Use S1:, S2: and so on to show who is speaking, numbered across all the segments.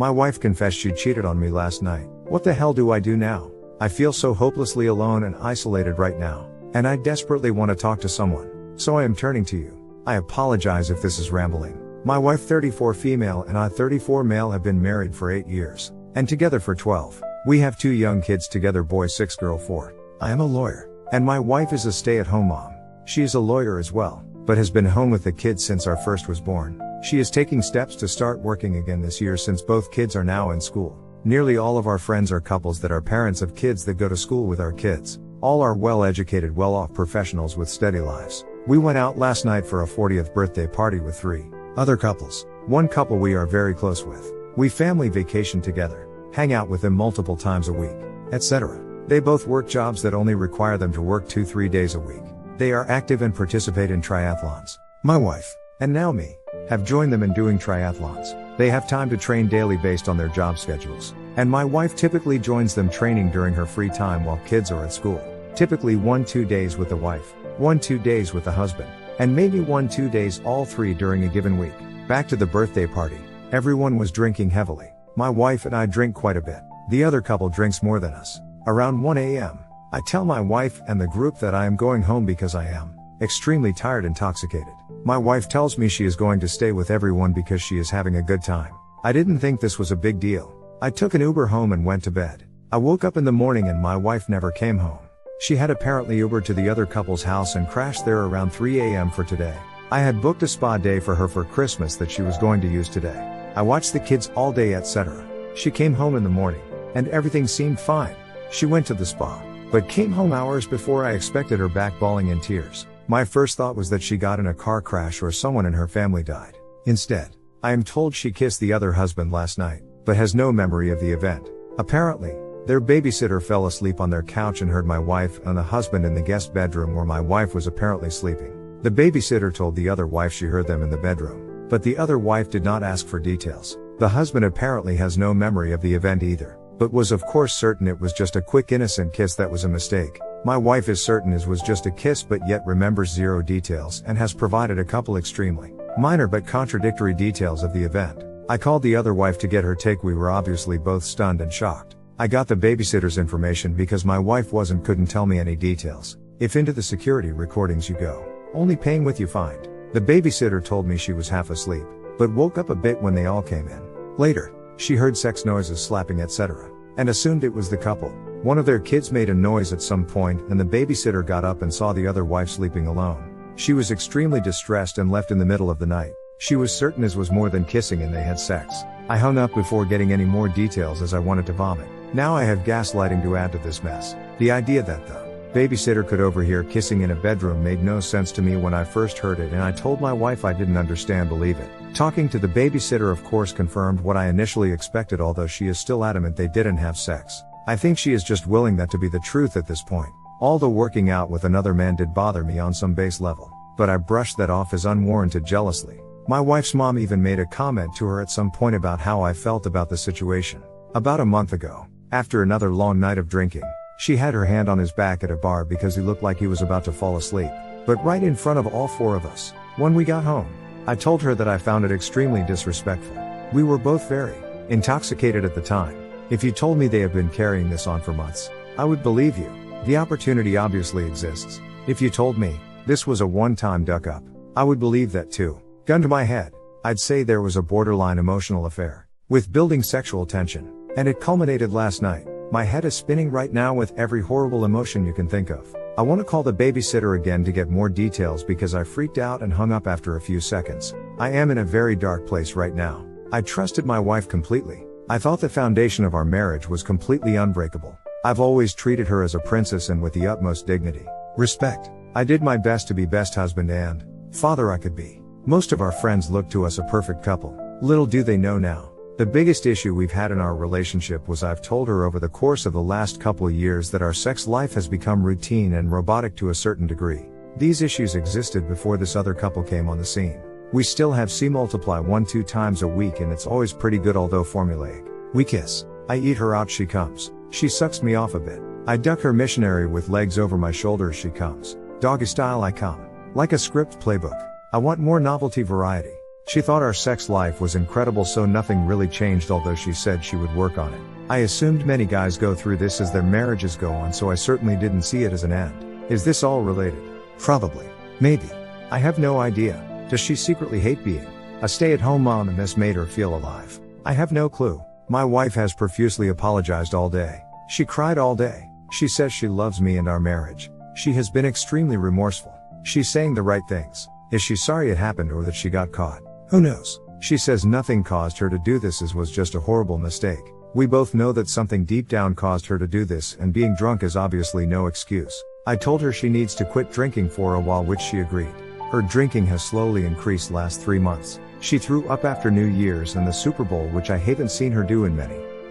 S1: My wife confessed she cheated on me last night. What the hell do I do now? I feel so hopelessly alone and isolated right now, and I desperately want to talk to someone. So I am turning to you. I apologize if this is rambling. My wife 34 female and I 34 male have been married for 8 years, and together for 12. We have 2 young kids together, boy 6 girl 4. I am a lawyer, and my wife is a stay-at-home mom. She is a lawyer as well, but has been home with the kids since our first was born. She is taking steps to start working again this year since both kids are now in school. Nearly all of our friends are couples that are parents of kids that go to school with our kids. All are well-educated, well-off professionals with steady lives. We went out last night for a 40th birthday party with 3 other couples. One couple we are very close with. We family vacation together, hang out with them multiple times a week, etc. They both work jobs that only require them to work 2-3 days a week. They are active and participate in triathlons. My wife, and now me, have joined them in doing triathlons. They have time to train daily based on their job schedules, and my wife typically joins them training during her free time while kids are at school. Typically 1-2 days with the wife, 1-2 days with the husband, and maybe 1-2 days all 3 during a given week. Back to the birthday party. Everyone was drinking heavily. My wife and I drink quite a bit. The other couple drinks more than us. Around 1 a.m., I tell my wife and the group that I am going home because I am extremely tired, intoxicated. My wife tells me she is going to stay with everyone because she is having a good time. I didn't think this was a big deal. I took an Uber home and went to bed. I woke up in the morning and my wife never came home. She had apparently Ubered to the other couple's house and crashed there around 3 a.m. for today. I had booked a spa day for her for Christmas that she was going to use today. I watched the kids all day, etc. She came home in the morning, and everything seemed fine. She went to the spa, but came home hours before I expected her, back bawling in tears. My first thought was that she got in a car crash or someone in her family died. Instead, I am told she kissed the other husband last night, but has no memory of the event. Apparently, their babysitter fell asleep on their couch and heard my wife and the husband in the guest bedroom where my wife was apparently sleeping. The babysitter told the other wife she heard them in the bedroom, but the other wife did not ask for details. The husband apparently has no memory of the event either, but was of course certain it was just a quick innocent kiss that was a mistake. My wife is certain it was just a kiss but yet remembers 0 details and has provided a couple extremely minor but contradictory details of the event. I called the other wife to get her take. We were obviously both stunned and shocked. I got the babysitter's information because my wife couldn't tell me any details. If into the security recordings you go, only paying with you find. The babysitter told me she was half asleep, but woke up a bit when they all came in. Later, she heard sex noises, slapping, etc., and assumed it was the couple. One of their kids made a noise at some point and the babysitter got up and saw the other wife sleeping alone. She was extremely distressed and left in the middle of the night. She was certain it was more than kissing and they had sex. I hung up before getting any more details as I wanted to vomit. Now I have gaslighting to add to this mess. The idea that the babysitter could overhear kissing in a bedroom made no sense to me when I first heard it, and I told my wife I didn't believe it. Talking to the babysitter of course confirmed what I initially expected, although she is still adamant they didn't have sex. I think she is just willing that to be the truth at this point. All the working out with another man did bother me on some base level, but I brushed that off as unwarranted jealousy. My wife's mom even made a comment to her at some point about how I felt about the situation. About a month ago, after another long night of drinking, she had her hand on his back at a bar because he looked like he was about to fall asleep, but right in front of all 4 of us. When we got home, I told her that I found it extremely disrespectful. We were both very intoxicated at the time. If you told me they have been carrying this on for months, I would believe you. The opportunity obviously exists. If you told me this was a one-time duck up, I would believe that too. Gun to my head, I'd say there was a borderline emotional affair with building sexual tension, and it culminated last night. My head is spinning right now with every horrible emotion you can think of. I want to call the babysitter again to get more details because I freaked out and hung up after a few seconds. I am in a very dark place right now. I trusted my wife completely. I thought the foundation of our marriage was completely unbreakable. I've always treated her as a princess and with the utmost dignity, respect. I did my best to be best husband and father I could be. Most of our friends look to us a perfect couple. Little do they know now, the biggest issue we've had in our relationship was I've told her over the course of the last couple of years that our sex life has become routine and robotic to a certain degree. These issues existed before this other couple came on the scene. We still have C multiply 1-2 times a week and it's always pretty good, although formulaic. We kiss. I eat her out, she comes. She sucks me off a bit. I duck her missionary with legs over my shoulders, she comes. Doggy style I come. Like a script playbook. I want more novelty, variety. She thought our sex life was incredible, so nothing really changed, although she said she would work on it. I assumed many guys go through this as their marriages go on, so I certainly didn't see it as an end. Is this all related? Probably. Maybe. I have no idea. Does she secretly hate being a stay-at-home mom and this made her feel alive? I have no clue. My wife has profusely apologized all day. She cried all day. She says she loves me and our marriage. She has been extremely remorseful. She's saying the right things. Is she sorry it happened or that she got caught? Who knows? She says nothing caused her to do this, as was just a horrible mistake. We both know that something deep down caused her to do this, and being drunk is obviously no excuse. I told her she needs to quit drinking for a while, which she agreed. Her drinking has slowly increased last 3 months. She threw up after New Year's and the Super Bowl, which I haven't seen her do in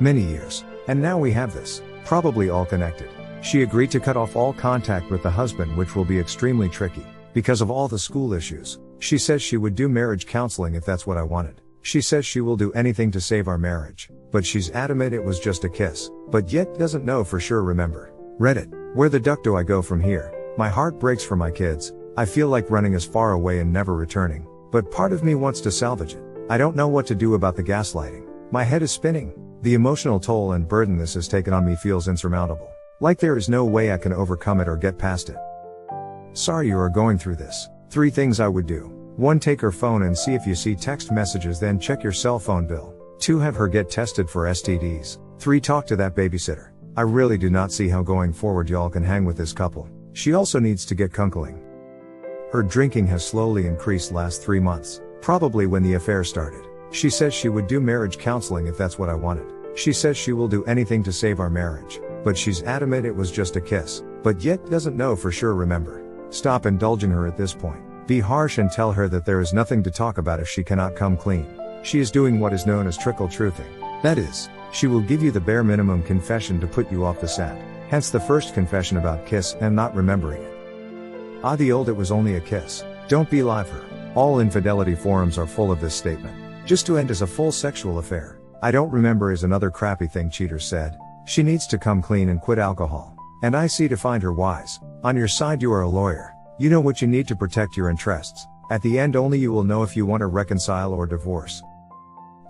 S1: many years. And now we have this. Probably all connected. She agreed to cut off all contact with the husband, which will be extremely tricky because of all the school issues. She says she would do marriage counseling if that's what I wanted. She says she will do anything to save our marriage, but she's adamant it was just a kiss, but yet doesn't know for sure. Remember. Reddit. Where the duck do I go from here? My heart breaks for my kids. I feel like running as far away and never returning, but part of me wants to salvage it. I don't know what to do about the gaslighting. My head is spinning. The emotional toll and burden this has taken on me feels insurmountable. Like there is no way I can overcome it or get past it. Sorry you are going through this. 3 things I would do. 1. Take her phone and see if you see text messages, then check your cell phone bill. 2. Have her get tested for STDs. 3. Talk to that babysitter. I really do not see how going forward y'all can hang with this couple. She also needs to get kunkeling. Her drinking has slowly increased last 3 months, probably when the affair started. She says she would do marriage counseling if that's what I wanted. She says she will do anything to save our marriage, but she's adamant it was just a kiss, but yet doesn't know for sure. Remember. Stop indulging her at this point. Be harsh and tell her that there is nothing to talk about if she cannot come clean. She is doing what is known as trickle truthing. That is, she will give you the bare minimum confession to put you off the scent. Hence the first confession about kiss and not remembering it. The old "it was only a kiss." Don't believe her. All infidelity forums are full of this statement. Just to end as a full sexual affair. I don't remember is another crappy thing cheaters said. She needs to come clean and quit alcohol. And I see to find her wise. On your side, you are a lawyer. You know what you need to protect your interests. At the end, only you will know if you want to reconcile or divorce.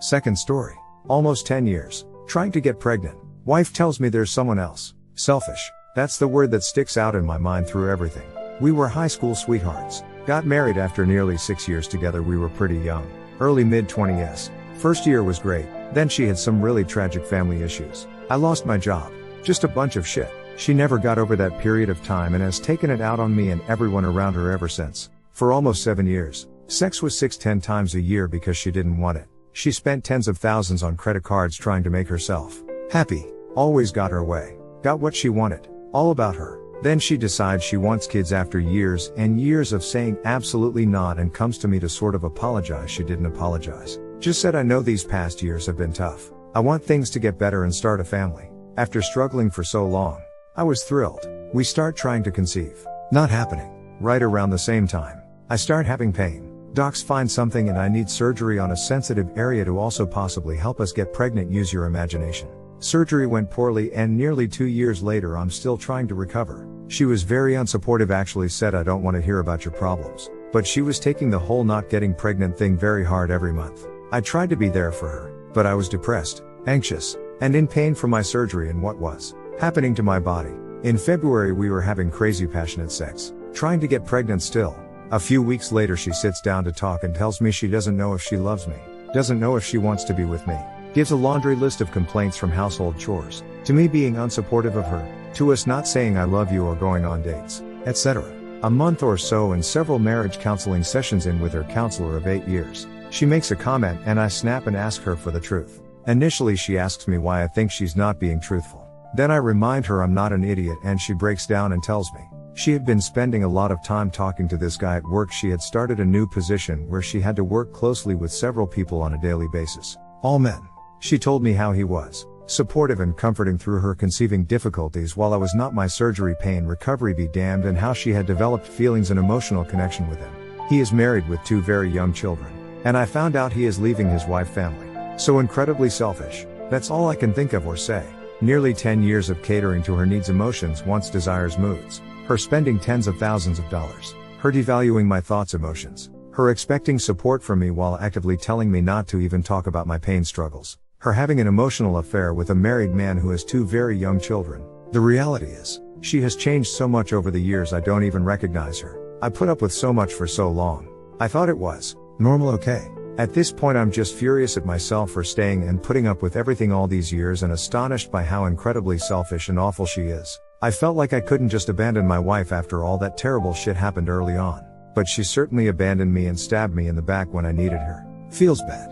S1: Second story. Almost 10 years. Trying to get pregnant. Wife tells me there's someone else. Selfish. That's the word that sticks out in my mind through everything. We were high school sweethearts. Got married after nearly 6 years together. We were pretty young. Early mid-20s. First year was great. Then she had some really tragic family issues. I lost my job. Just a bunch of shit. She never got over that period of time and has taken it out on me and everyone around her ever since. For almost 7 years. Sex was 6-10 times a year because she didn't want it. She spent tens of thousands on credit cards trying to make herself happy. Always got her way. Got what she wanted. All about her. Then she decides she wants kids after years and years of saying absolutely not, and comes to me to sort of apologize. She didn't apologize. Just said, I know these past years have been tough. I want things to get better and start a family. After struggling for so long, I was thrilled. We start trying to conceive. Not happening. Right around the same time, I start having pain. Docs find something and I need surgery on a sensitive area to also possibly help us get pregnant. Use your imagination. Surgery went poorly and nearly 2 years later I'm still trying to recover. She was very unsupportive, actually said, I don't want to hear about your problems. But she was taking the whole not getting pregnant thing very hard every month. I tried to be there for her, but I was depressed, anxious, and in pain from my surgery and what was happening to my body. In February we were having crazy passionate sex, trying to get pregnant still. A few weeks later she sits down to talk and tells me she doesn't know if she loves me, doesn't know if she wants to be with me. Gives a laundry list of complaints from household chores, to me being unsupportive of her, to us not saying I love you or going on dates, etc. A month or so and several marriage counseling sessions in with her counselor of 8 years. She makes a comment and I snap and ask her for the truth. Initially she asks me why I think she's not being truthful. Then I remind her I'm not an idiot and she breaks down and tells me she had been spending a lot of time talking to this guy at work. She had started a new position where she had to work closely with several people on a daily basis. All men. She told me how he was supportive and comforting through her conceiving difficulties while I was not. My surgery pain recovery be damned, and how she had developed feelings and emotional connection with him. He is married with 2 very young children. And I found out he is leaving his wife family. So incredibly selfish. That's all I can think of or say. Nearly 10 years of catering to her needs, emotions, wants, desires, moods. Her spending tens of thousands of dollars. Her devaluing my thoughts, emotions. Her Her expecting support from me while actively telling me not to even talk about my pain struggles. Her having an emotional affair with a married man who has 2 very young children. The reality is, she has changed so much over the years I don't even recognize her. I put up with so much for so long. I thought it was normal okay. At this point I'm just furious at myself for staying and putting up with everything all these years and astonished by how incredibly selfish and awful she is. I felt like I couldn't just abandon my wife after all that terrible shit happened early on. But she certainly abandoned me and stabbed me in the back when I needed her. Feels bad.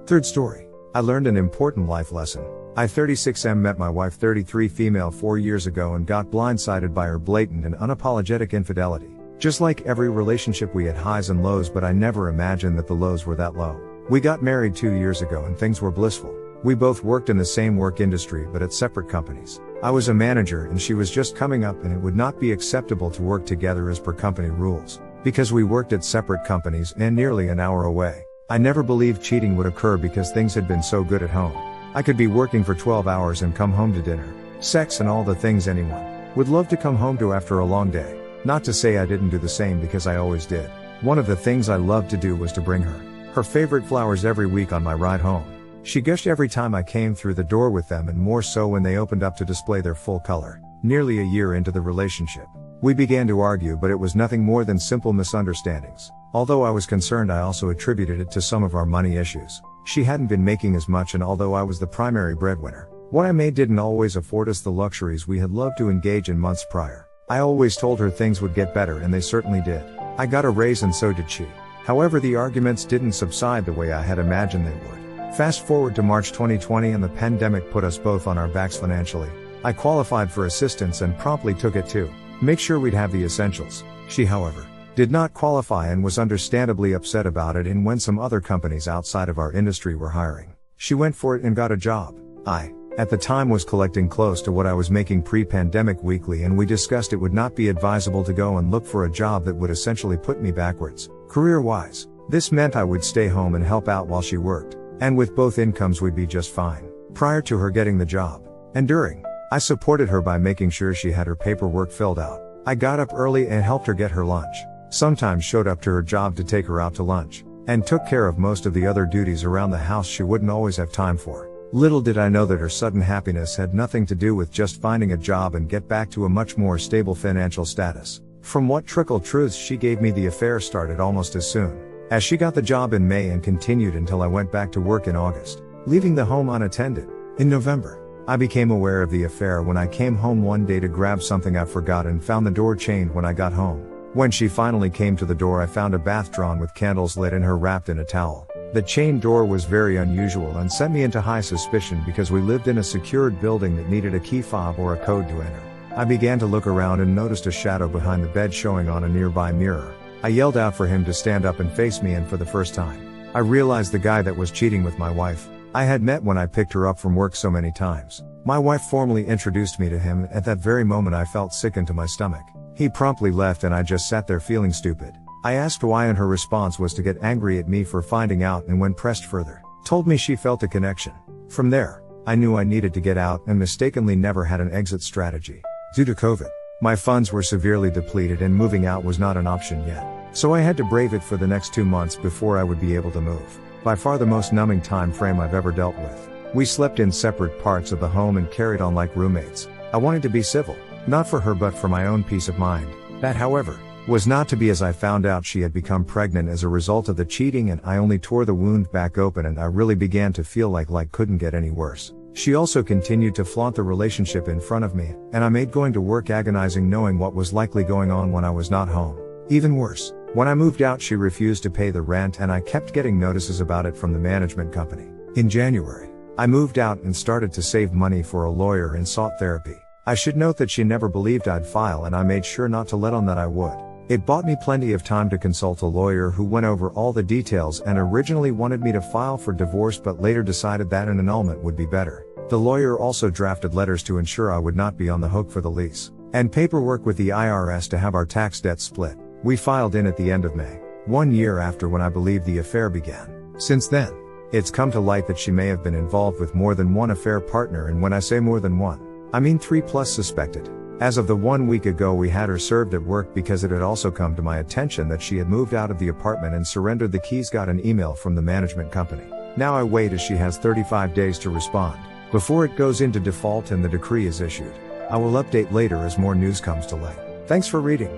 S1: Third story. I learned an important life lesson. I 36M met my wife 33 female 4 years ago and got blindsided by her blatant and unapologetic infidelity. Just like every relationship we had highs and lows, but I never imagined that the lows were that low. We got married 2 years ago and things were blissful. We both worked in the same work industry but at separate companies. I was a manager and she was just coming up, and it would not be acceptable to work together as per company rules. Because we worked at separate companies and nearly an hour away. I never believed cheating would occur because things had been so good at home. I could be working for 12 hours and come home to dinner, sex and all the things anyone would love to come home to after a long day. Not to say I didn't do the same, because I always did. One of the things I loved to do was to bring her favorite flowers every week on my ride home. She gushed every time I came through the door with them, and more so when they opened up to display their full color. Nearly a year into the relationship, we began to argue, but it was nothing more than simple misunderstandings. Although I was concerned, I also attributed it to some of our money issues. She hadn't been making as much, and although I was the primary breadwinner, what I made didn't always afford us the luxuries we had loved to engage in months prior. I always told her things would get better, and they certainly did. I got a raise and so did she. However, the arguments didn't subside the way I had imagined they would. Fast forward to March 2020 and the pandemic put us both on our backs financially. I qualified for assistance and promptly took it to make sure we'd have the essentials. She, however, did not qualify and was understandably upset about it, and when some other companies outside of our industry were hiring, she went for it and got a job. I, at the time, was collecting close to what I was making pre-pandemic weekly, and we discussed it would not be advisable to go and look for a job that would essentially put me backwards, career-wise. This meant I would stay home and help out while she worked, and with both incomes we'd be just fine. Prior to her getting the job, and during, I supported her by making sure she had her paperwork filled out. I got up early and helped her get her lunch, sometimes showed up to her job to take her out to lunch, and took care of most of the other duties around the house she wouldn't always have time for. Little did I know that her sudden happiness had nothing to do with just finding a job and get back to a much more stable financial status. From what trickled truths she gave me, the affair started almost as soon as she got the job in May and continued until I went back to work in August, leaving the home unattended. In November, I became aware of the affair when I came home one day to grab something I forgot and found the door chained when I got home. When she finally came to the door, I found a bath drawn with candles lit and her wrapped in a towel. The chain door was very unusual and sent me into high suspicion because we lived in a secured building that needed a key fob or a code to enter. I began to look around and noticed a shadow behind the bed showing on a nearby mirror. I yelled out for him to stand up and face me, and for the first time, I realized the guy that was cheating with my wife I had met when I picked her up from work so many times. My wife formally introduced me to him. At that very moment I felt sick into my stomach. He promptly left and I just sat there feeling stupid. I asked why, and her response was to get angry at me for finding out, and when pressed further, told me she felt a connection. From there, I knew I needed to get out, and mistakenly never had an exit strategy. Due to COVID, my funds were severely depleted and moving out was not an option yet. So I had to brave it for the next 2 months before I would be able to move. By far the most numbing time frame I've ever dealt with. We slept in separate parts of the home and carried on like roommates. I wanted to be civil, not for her but for my own peace of mind. That, however, was not to be, as I found out she had become pregnant as a result of the cheating, and I only tore the wound back open, and I really began to feel like couldn't get any worse. She also continued to flaunt the relationship in front of me, and I made going to work agonizing knowing what was likely going on when I was not home. Even worse, when I moved out she refused to pay the rent, and I kept getting notices about it from the management company. In January, I moved out and started to save money for a lawyer and sought therapy. I should note that she never believed I'd file, and I made sure not to let on that I would. It bought me plenty of time to consult a lawyer who went over all the details and originally wanted me to file for divorce, but later decided that an annulment would be better. The lawyer also drafted letters to ensure I would not be on the hook for the lease, and paperwork with the IRS to have our tax debt split. We filed in at the end of May, 1 year after when I believe the affair began. Since then, it's come to light that she may have been involved with more than one affair partner, and when I say more than one, I mean 3+ suspected. As of the 1 week ago we had her served at work because it had also come to my attention that she had moved out of the apartment and surrendered the keys. Got an email from the management company. Now I wait as she has 35 days to respond before it goes into default and the decree is issued. I will update later as more news comes to light. Thanks for reading.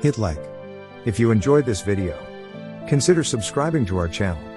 S1: Hit like if you enjoyed this video. Consider subscribing to our channel.